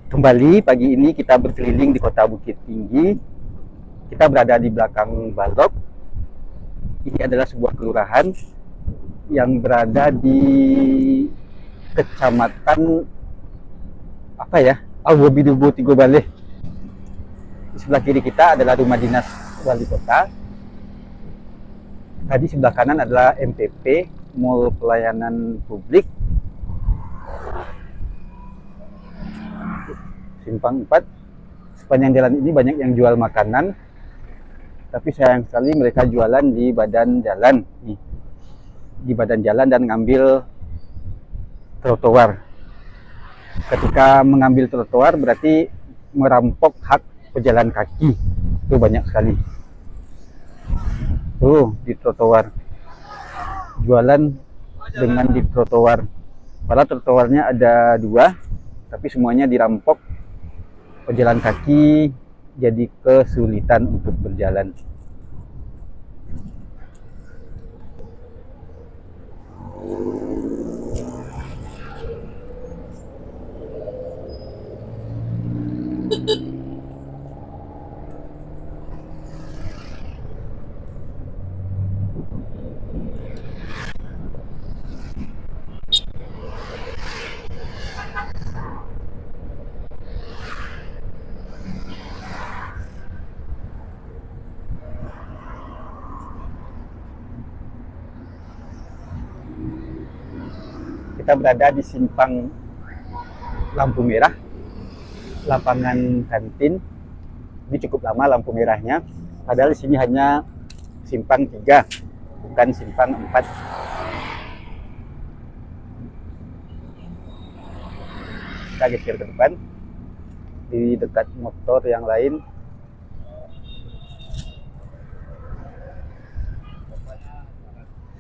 Kembali pagi ini kita berkeliling di kota Bukit Tinggi. Kita berada di belakang Balok. Ini adalah sebuah kelurahan yang berada di kecamatan apa ya? Alwobidubu Tigo Baleh. Di sebelah kiri kita adalah rumah dinas wali kota. Tadi sebelah kanan adalah MPP, Mall Pelayanan Publik. Simpang 4. Sepanjang jalan ini banyak yang jual makanan, tapi sayang sekali mereka jualan di badan jalan nih, di badan jalan dan ngambil trotoar. Ketika mengambil trotoar berarti merampok hak pejalan kaki. Itu banyak sekali tuh di trotoar, jualan dengan di trotoar. Padahal trotoarnya ada 2, tapi semuanya dirampok. Pejalan kaki jadi kesulitan untuk berjalan. Kita berada di simpang lampu merah, lapangan kantin. Ini cukup lama lampu merahnya, padahal di sini hanya simpang 3, bukan simpang 4. Kita geser ke depan, di dekat motor yang lain.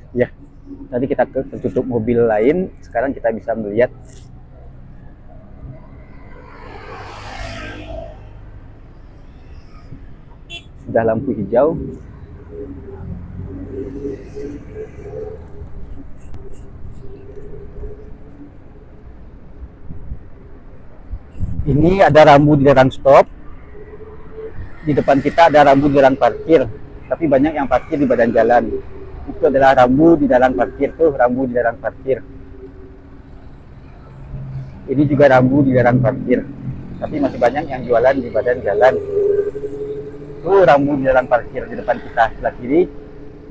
Ya, tadi kita tertutup mobil lain, sekarang kita bisa melihat. Sudah lampu hijau. Ini ada rambu dilarang stop. Di depan kita ada rambu dilarang parkir, tapi banyak yang parkir di badan jalan. Itu adalah rambu dilarang parkir, tuh rambu dilarang parkir. Ini juga rambu dilarang parkir, tapi masih banyak yang jualan di badan jalan. Tuh rambu dilarang parkir di depan kita, sebelah kiri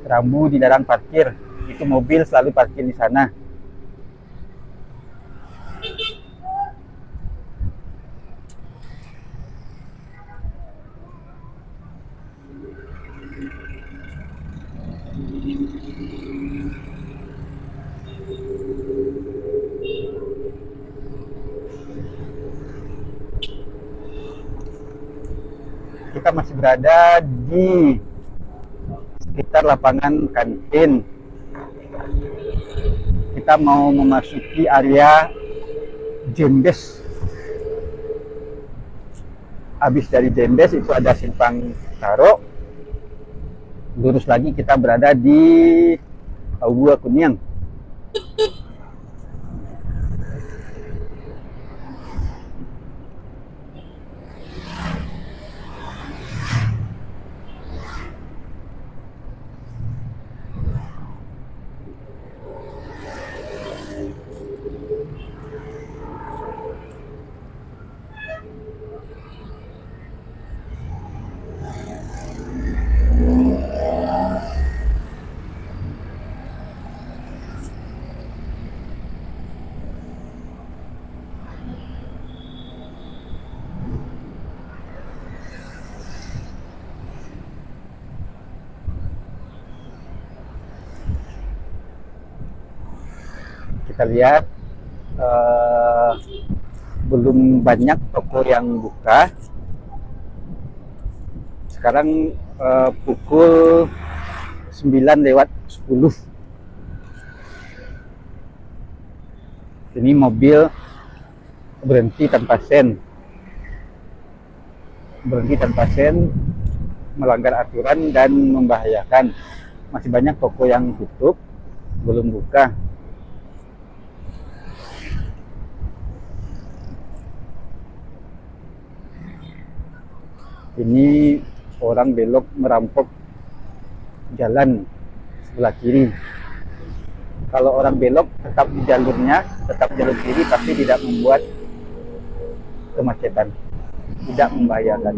rambu dilarang parkir. Itu mobil selalu parkir di sana. Kita masih berada di sekitar lapangan kantin. Kita mau memasuki area Jembes. Habis dari Jembes itu ada simpang Taro. Lurus lagi kita berada di Augua Kuniang. Kita lihat belum banyak toko yang buka. Sekarang pukul 9:10. Ini mobil berhenti tanpa sen. Melanggar aturan dan membahayakan. Masih banyak toko yang tutup, belum buka. Ini orang belok merampok jalan sebelah kiri. Kalau orang belok tetap di jalurnya, tetap jalur kiri, tapi tidak membuat kemacetan, tidak membahayakan.